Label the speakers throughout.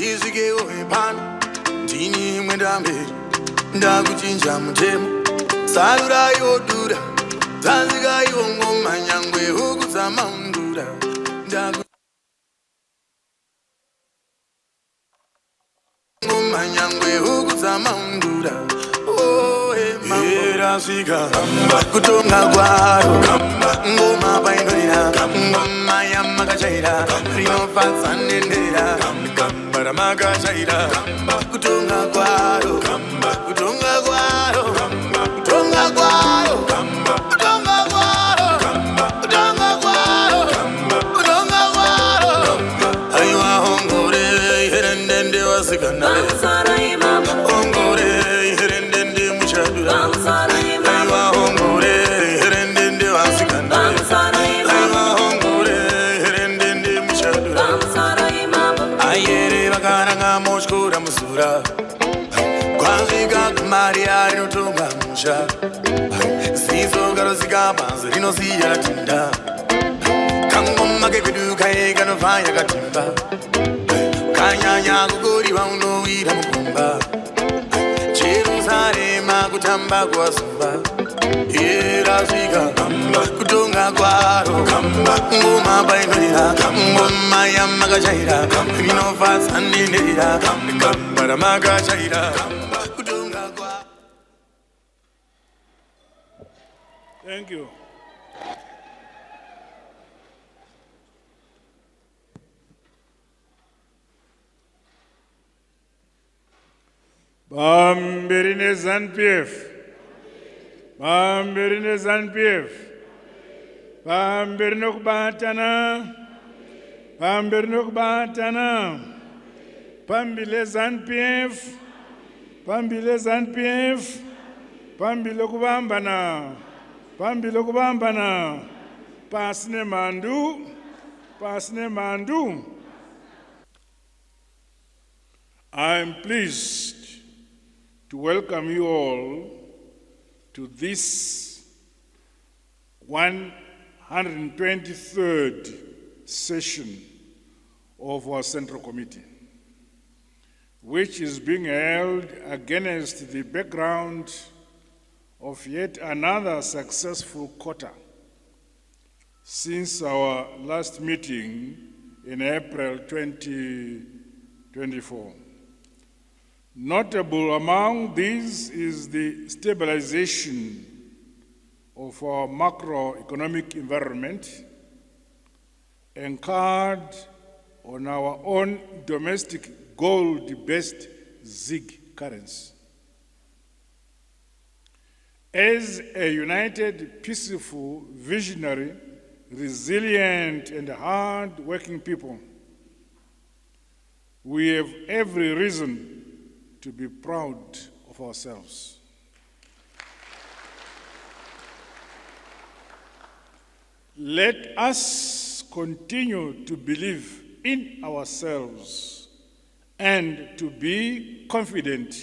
Speaker 1: Chizike oepana Tini mwendambe Ndakuchinja mutemo Salura yodura Zanzika yongoma nyangwe Huku zama undura Ngoma nyangwe Huku zama undura Erasika Kutonga kwaro Ngoma paindorira Ngoma yamakachaira Rinofatsa nendera Kambara makachaira Kutonga kwaro Kutonga kwaro Kutonga kwaro Kutonga kwaro Kutonga kwaro Kutonga kwaro Aiwa hongore Herendende wasikanare Hongore Herendende muchadura Aiwa hongore Herendende wasikanare Aiwa hongore Herendende muchadura Ayere vakaranga moshkura musura Kwanzika kumaria rinotonga musha Zizo karosika panzi rinosiya tinda Kangoma kepeduka kanovaya katimba Kanyanya kukoriwa unowira mukumba Jerusalema kutamba kwasumba Erasika kutonga kwaro Ngoma paindorira Ngoma yamakachaira Rinofatsa nendera Kambara makachaira Kutonga kwaro.
Speaker 2: Thank you. Bambirine ZANU-PF. Bambirine ZANU-PF. Bambirine kubatana. Bambirine kubatana. Pambile ZANU-PF. Pambile ZANU-PF. Pambile kubambana. Pambile kubambana. Pasine mandu. Pasine mandu. I am pleased to welcome you all to this 123rd session of our Central Committee, which is being held against the background of yet another successful quarter since our last meeting in April 2024. Notable among these is the stabilization of our macroeconomic environment anchored on our own domestic gold-based ZiG currency. As a united, peaceful, visionary, resilient, and hard-working people, we have every reason to be proud of ourselves. Let us continue to believe in ourselves and to be confident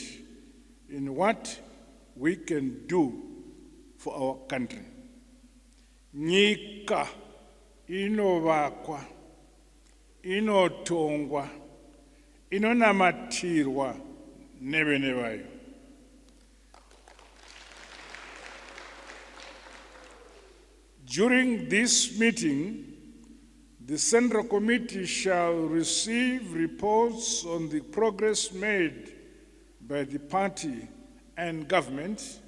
Speaker 2: in what we can do for our country. Nyika inovakwa, inotongwa, inonamatirwa nevene vayo. During this meeting, the Central Committee shall receive reports on the progress made by the party and government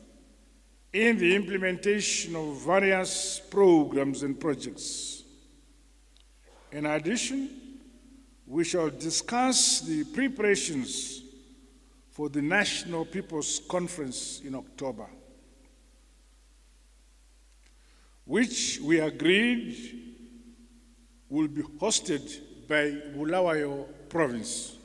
Speaker 2: in the implementation of various programs and projects. In addition, we shall discuss the preparations for the National People's Conference in October, which we agreed will be hosted by Bulawayo Province.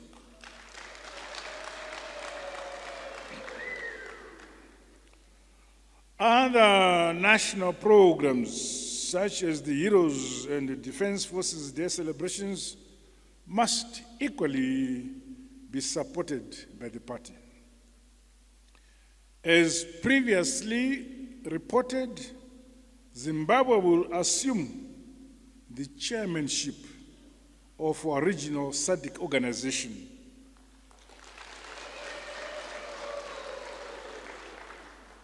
Speaker 2: Other national programs, such as the Heroes and the Defense Forces Day celebrations, must equally be supported by the party. As previously reported, Zimbabwe will assume the chairmanship of our regional SADC organization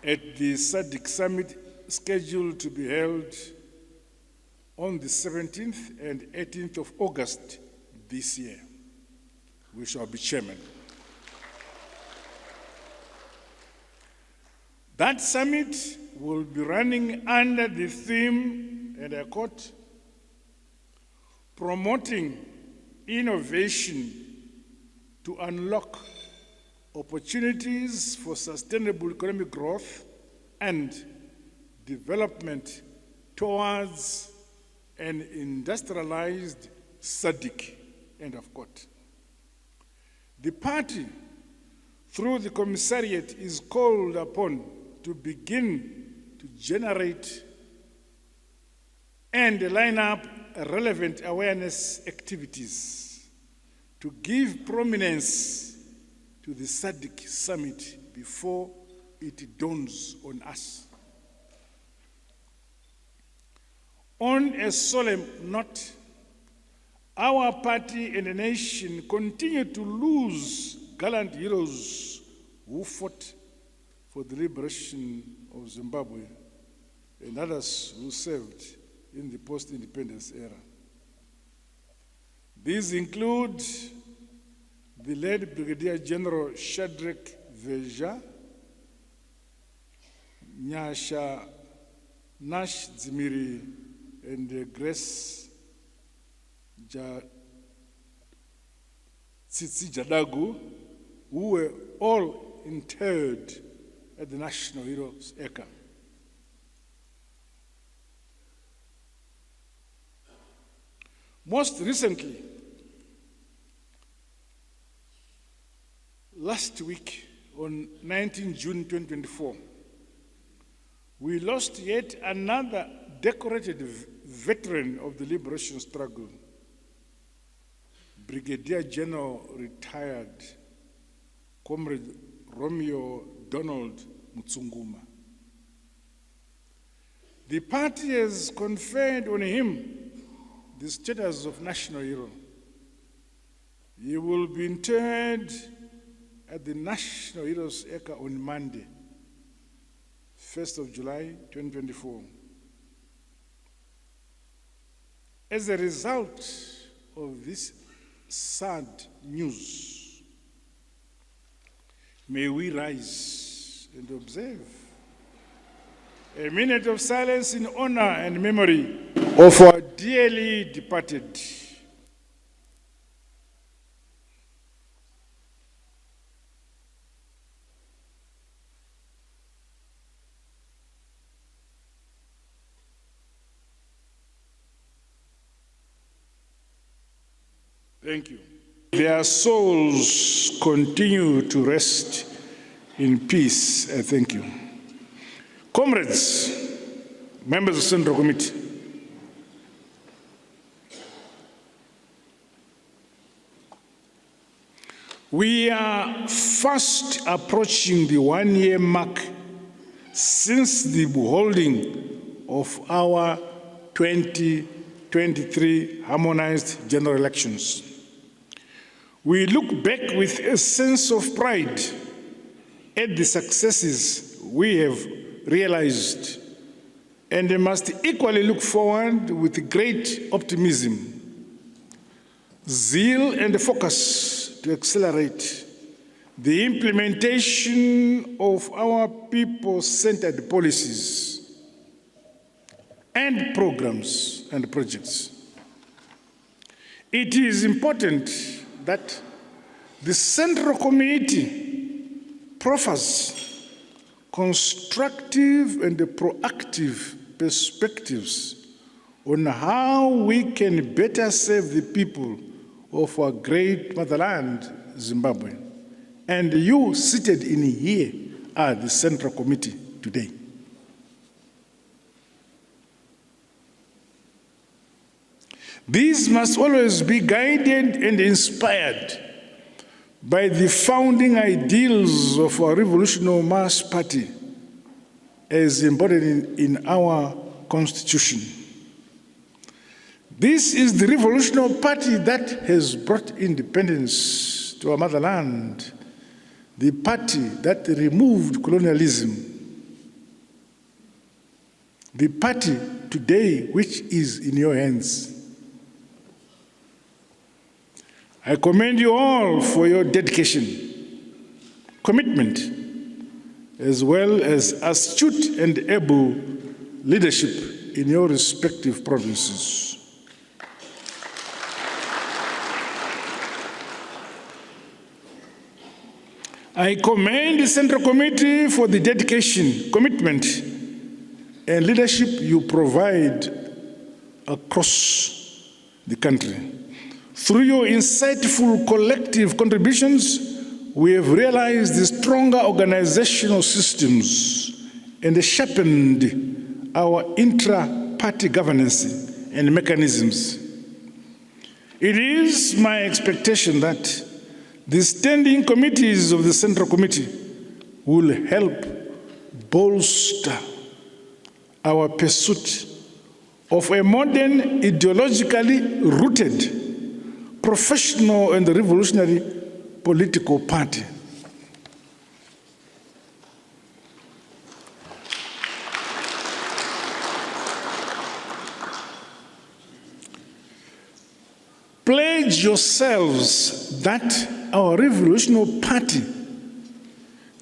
Speaker 2: at the SADC summit scheduled to be held on the 17th and 18th of August this year. We shall be chairman. That summit will be running under the theme, and I quote, promoting innovation to unlock opportunities for sustainable economic growth and development towards an industrialized SADC, end of quote. The party, through the commissariat, is called upon to begin to generate and line up relevant awareness activities to give prominence to the SADC summit before it dawns on us. On a solemn note, our party and the nation continue to lose gallant heroes who fought for the liberation of Zimbabwe and others who served in the post-independence era. These include the late Brigadier General Shadrach Veja, Nyasha Nash Dzimiri, and Grace Tsitsi Jadagu, who were all interred at the National Heroes Acre. Most recently, last week, on 19 June 2024, we lost yet another decorated veteran of the liberation struggle, Brigadier General retired Comrade Romeo Donald Mutsunguma. The party has conferred on him the status of national hero. He will be interred at the National Heroes Acre on Monday, 1st of July 2024. As a result of this sad news, may we rise and observe a minute of silence in honor and memory of our dearly departed. Thank you. Their souls continue to rest in peace. I thank you. Comrades, members of the Central Committee, we are fast approaching the one-year mark since the holding of our 2023 harmonized general elections. We look back with a sense of pride at the successes we have realized, and must equally look forward with great optimism, zeal, and focus to accelerate the implementation of our people-centered policies and programs and projects. It is important that the Central Committee proffers constructive and proactive perspectives on how we can better serve the people of our great motherland, Zimbabwe. And you seated in here are the Central Committee today. These must always be guided and inspired by the founding ideals of our Revolutionary Mass Party as embodied in our Constitution. This is the Revolutionary Party that has brought independence to our motherland, the party that removed colonialism the party today which is in your hands. I commend you all for your dedication, commitment, as well as astute and able leadership in your respective provinces. I commend the Central Committee for the dedication, commitment, and leadership you provide across the country. Through your insightful collective contributions, we have realized the stronger organizational systems and sharpened our intra-party governance and mechanisms. It is my expectation that the standing committees of the Central Committee will help bolster our pursuit of a modern, ideologically rooted, professional and revolutionary political party. Pledge yourselves that our revolutionary party,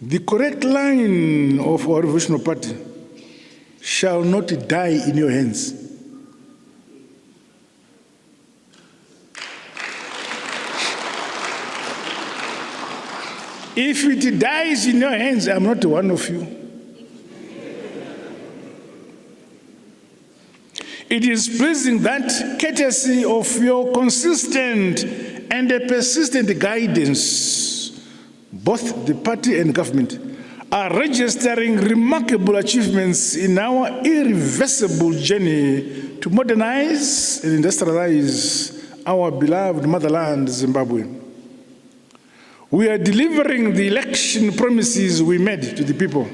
Speaker 2: the correct line of our revolutionary party, shall not die in your hands. If it dies in your hands, I'm not one of you. It is pleasing that, courtesy of your consistent and persistent guidance, both the party and government are registering remarkable achievements in our irreversible journey to modernize and industrialize our beloved motherland, Zimbabwe. We are delivering the election promises we made to the people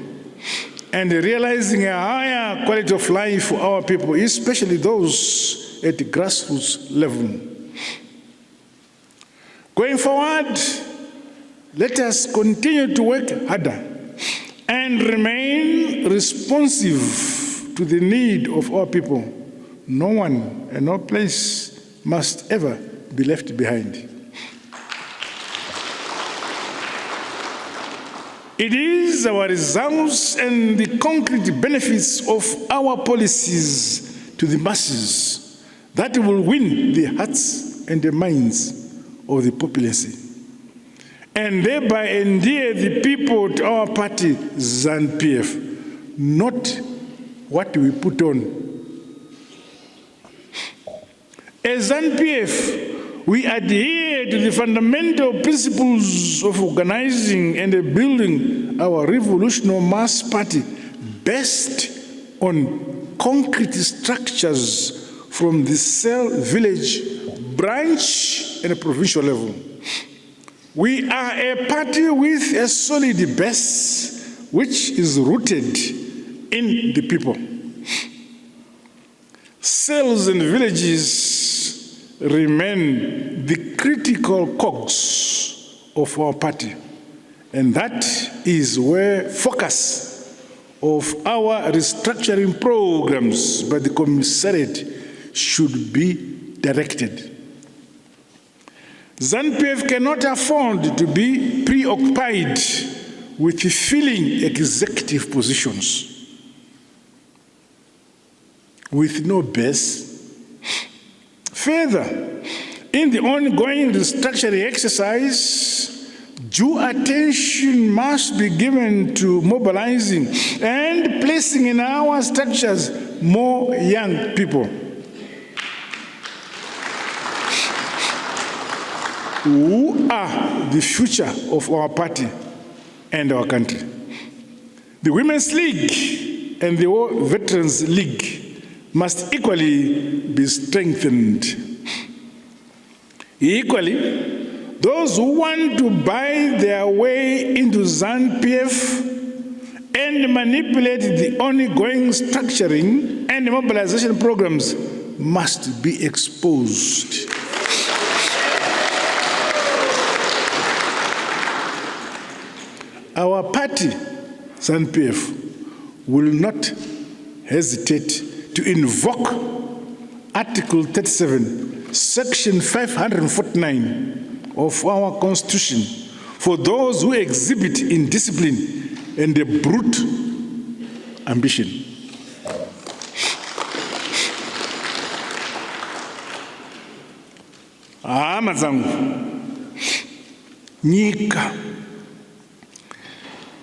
Speaker 2: and realizing a higher quality of life for our people, especially those at the grassroots level. Going forward, let us continue to work harder and remain responsive to the need of our people. No one and no place must ever be left behind. It is our results and the concrete benefits of our policies to the masses that will win the hearts and the minds of the populace, and thereby endear the people to our party, ZANU-PF, not what we put on. As ZANU-PF, we adhere to the fundamental principles of organizing and building our revolutionary mass party based on concrete structures from the cell, village, branch, and provincial level. We are a party with a solid base which is rooted in the people. Cells and villages remain the critical cogs of our party, and that is where focus of our restructuring programs by the Commissariat should be directed. ZANU-PF cannot afford to be preoccupied with filling executive positions with no base. Further, in the ongoing restructuring exercise, due attention must be given to mobilizing and placing in our structures more young people who are the future of our party and our country. The Women's League and the Veterans League must equally be strengthened. Equally, those who want to buy their way into ZANU-PF and manipulate the ongoing structuring and mobilization programs must be exposed. Our party, ZANU-PF, will not hesitate to invoke Article 37, Section 549 of our Constitution for those who exhibit indiscipline and a brute ambition. Amazangu, nyika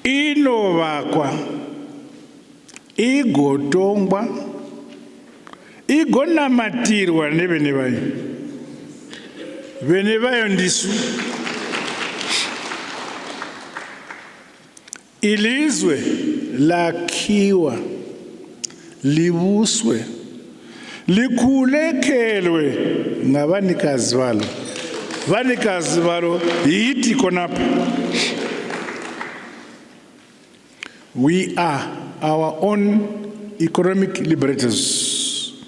Speaker 2: inovakwa, igotongwa, igonamatirwa nevene vayo. Vene vayo ndisu. Ilizwe lakhiwa, libuswe, likhulekelwe ngabanikazi balo. Vanikazi balo yithi khonapha. We are our own economic liberators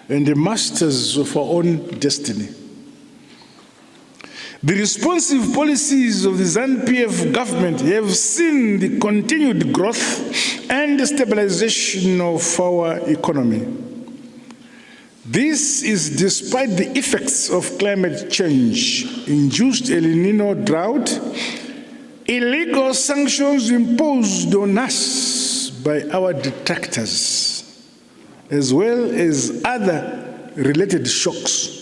Speaker 2: and the masters of our own destiny. The responsive policies of the ZANU-PF government have seen the continued growth and stabilization of our economy. This is despite the effects of climate change, induced El Nino drought, illegal sanctions imposed on us by our detractors, as well as other related shocks.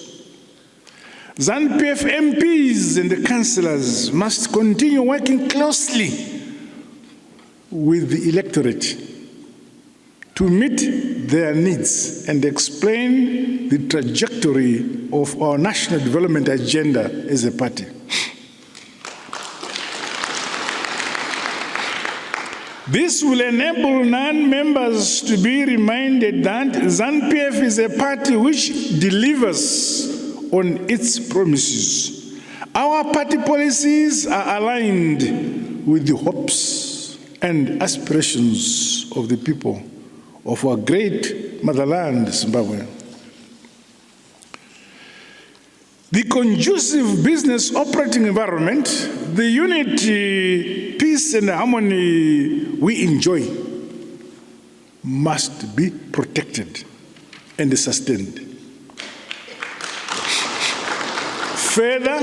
Speaker 2: ZANU-PF MPs and the councillors must continue working closely with the electorate to meet their needs and explain the trajectory of our national development agenda as a party. This will enable non-members to be reminded that ZANU-PF is a party which delivers on its promises. Our party policies are aligned with the hopes and aspirations of the people of our great motherland, Zimbabwe. The conducive business operating environment, the unity, peace, and harmony we enjoy must be protected and sustained. Further,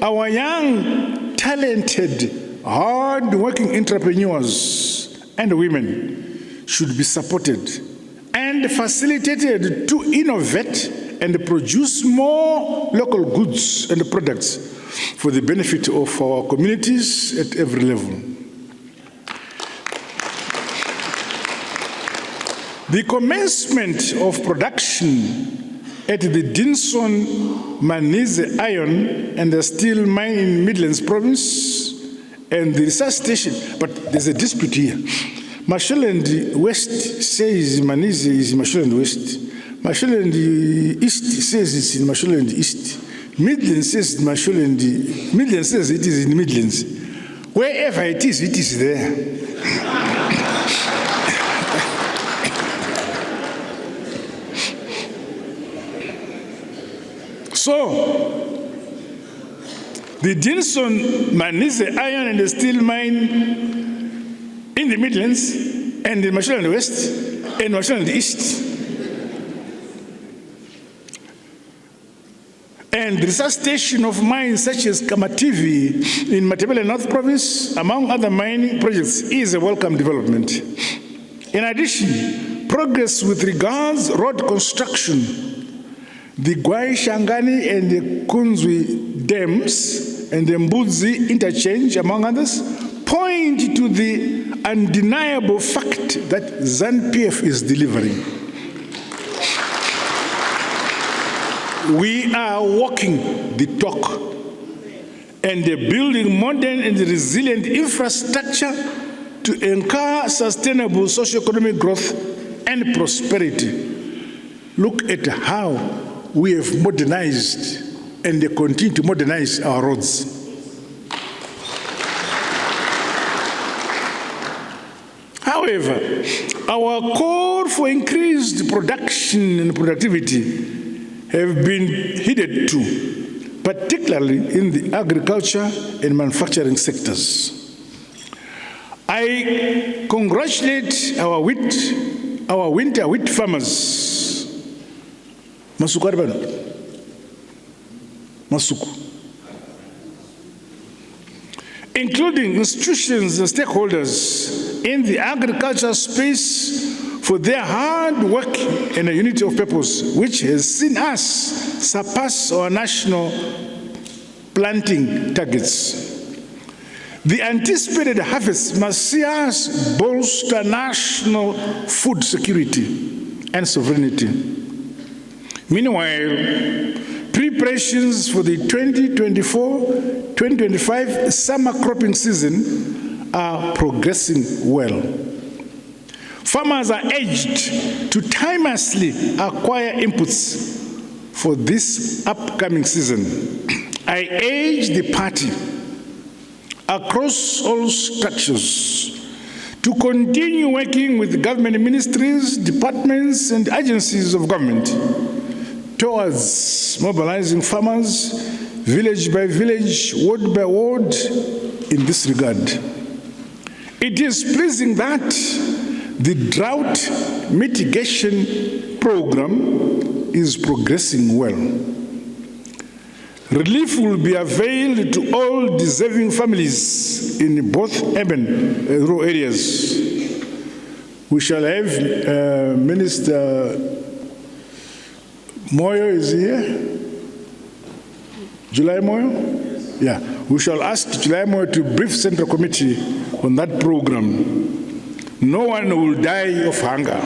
Speaker 2: our young, talented, hard-working entrepreneurs and women should be supported and facilitated to innovate and produce more local goods and products for the benefit of our communities at every level. The commencement of production at the Dinson Manize Iron and the Steel Mine in Midlands Province and the research station, but there's a dispute here. Masholand West says Manize is in Masholand West. Masholand East says it's in Masholand East. Midlands says Midlands says it is in Midlands. Wherever it is there. So, the Dinson Manize Iron and the Steel Mine in the Midlands and in Masholand West and Masholand East, and the research station of mines such as Kamativi in Matabele North Province, among other mining projects, is a welcome development. In addition, progress with regards road construction, the Gwai Shangani and the Kunzwi dams and the Mbudzi interchange, among others, point to the undeniable fact that ZANU-PF is delivering. We are walking the talk and building modern and resilient infrastructure to encourage sustainable socio-economic growth and prosperity. Look at how we have modernized and continue to modernize our roads. However, our call for increased production and productivity have been heeded too, particularly in the agriculture and manufacturing sectors. I congratulate our wheat our winter wheat farmers, Masuku Arbano, Masuku, including institutions and stakeholders in the agriculture space for their hard work and a unity of purpose, which has seen us surpass our national planting targets. The anticipated harvest must see us bolster national food security and sovereignty. Meanwhile, preparations for the 2024-2025 summer cropping season are progressing well. Farmers are urged to timelessly acquire inputs for this upcoming season. I urge the party across all structures to continue working with government ministries, departments, and agencies of government towards mobilizing farmers, village by village, ward by ward, in this regard. It is pleasing that the drought mitigation program is progressing well. Relief will be availed to all deserving families in both urban and rural areas. We shall have Minister Moyo is here. July Moyo? Yeah. We shall ask July Moyo to brief Central Committee on that program. No one will die of hunger.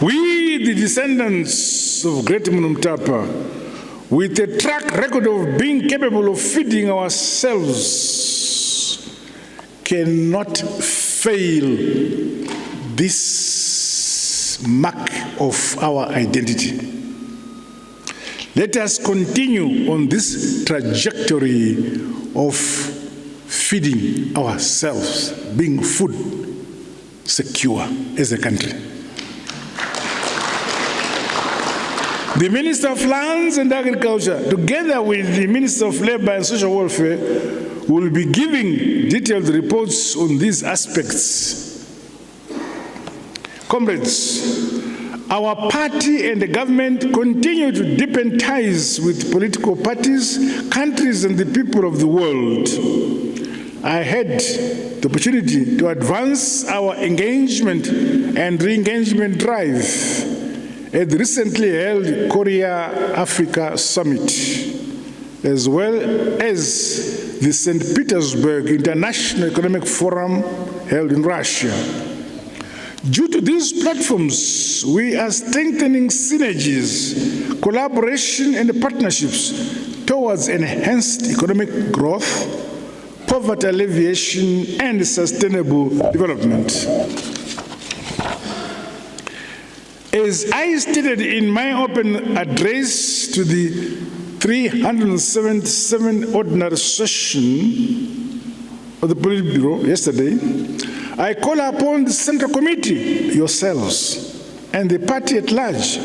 Speaker 2: We, the descendants of Great Mnangagwa, with a track record of being capable of feeding ourselves, cannot fail this mark of our identity. Let us continue on this trajectory of feeding ourselves, being food secure as a country. The Minister of Lands and Agriculture, together with the Minister of Labor and Social Welfare, will be giving detailed reports on these aspects. Comrades, our party and the government continue to deepen ties with political parties, countries, and the people of the world. I had the opportunity to advance our engagement and re-engagement drive at the recently held Korea-Africa Summit, as well as the St. Petersburg International Economic Forum held in Russia. Due to these platforms, we are strengthening synergies, collaboration, and partnerships towards enhanced economic growth, poverty alleviation, and sustainable development. As I stated in my open address to the 377 ordinary session of the Politburo yesterday, I call upon the Central Committee, yourselves, and the party at large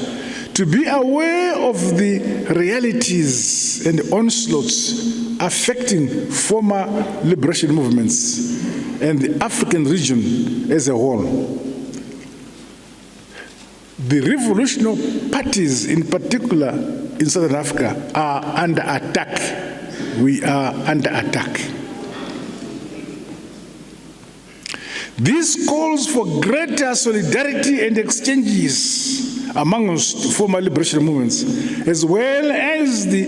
Speaker 2: to be aware of the realities and onslaughts affecting former liberation movements and the African region as a whole. The revolutionary parties, in particular in Southern Africa, are under attack. We are under attack. This calls for greater solidarity and exchanges amongst former liberation movements, as well as the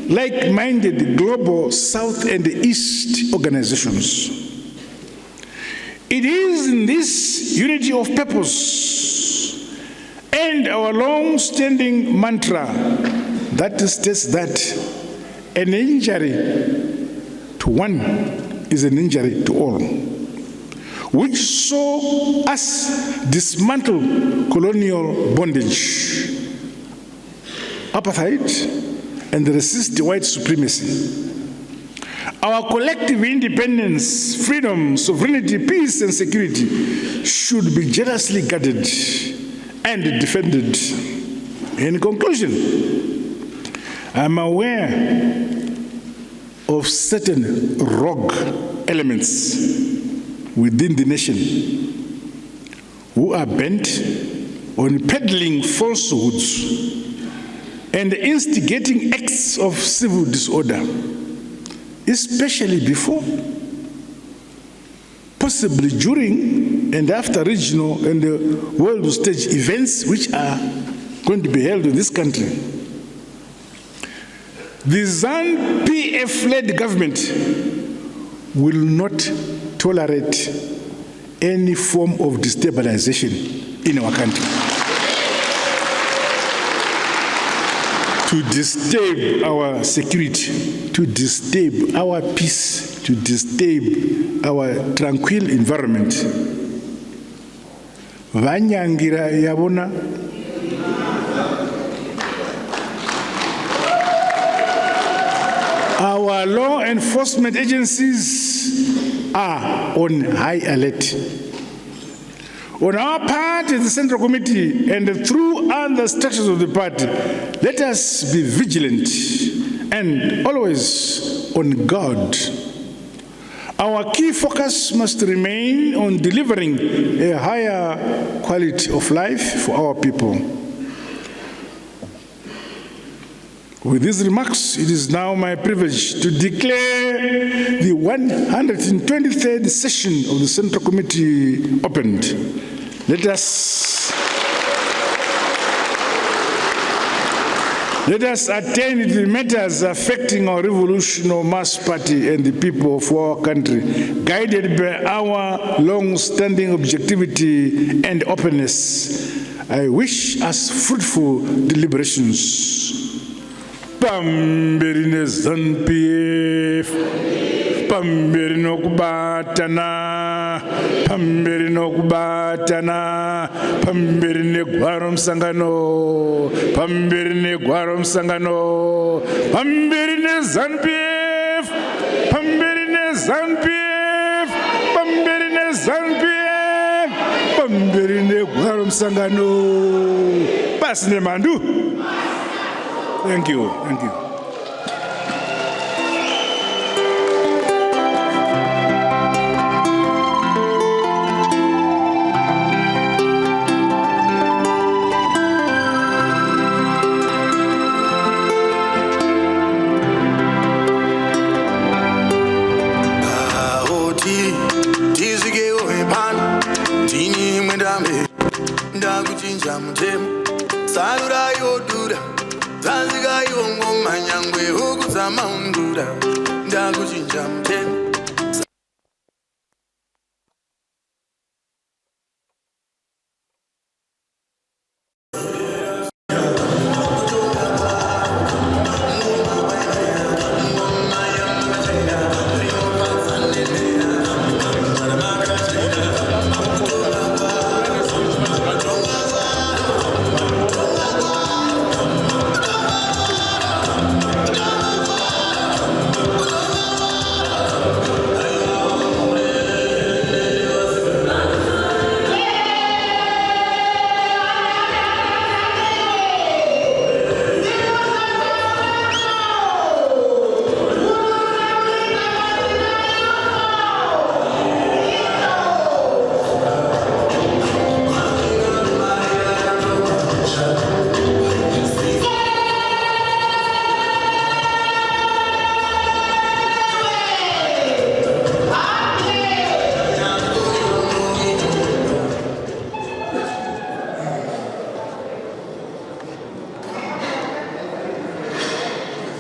Speaker 2: like-minded global South and East organizations. It is in this unity of purpose and our long-standing mantra that states that an injury to one is an injury to all, which saw us dismantle colonial bondage, apartheid, and resist white supremacy. Our collective independence, freedom, sovereignty, peace, and security should be jealously guarded and defended. In conclusion, I'm aware of certain rogue elements within the nation who are bent on peddling falsehoods and instigating acts of civil disorder, especially before, possibly during, and after regional and world stage events which are going to be held in this country. The ZANU-PF-led government will not tolerate any form of destabilization in our country. To disturb our security, to disturb our peace, to disturb our tranquil environment. Vanyangira yabona. Our law enforcement agencies are on high alert. On our part as the Central Committee and through other structures of the party, let us be vigilant and always on guard. Our key focus must remain on delivering a higher quality of life for our people. With these remarks, it is now my privilege to declare the 123rd session of the Central Committee opened. Let us attend to the matters affecting our revolutionary mass party and the people of our country, guided by our long-standing objectivity and openness. I wish us fruitful deliberations. Pambirine ZANU-PF, pambirino kubatana, pambirino kubatana, pambirine gwaro msangano, pambirine gwaro msangano, pambirine ZANU-PF, pambirine ZANU-PF, pambirine ZANU-PF, pambirine gwaro msangano. Pasine mandu. Thank you. Thank you.
Speaker 1: Salura yodura, Zanziga yongo manyangwe huku za maundura, ndakuchinja mte.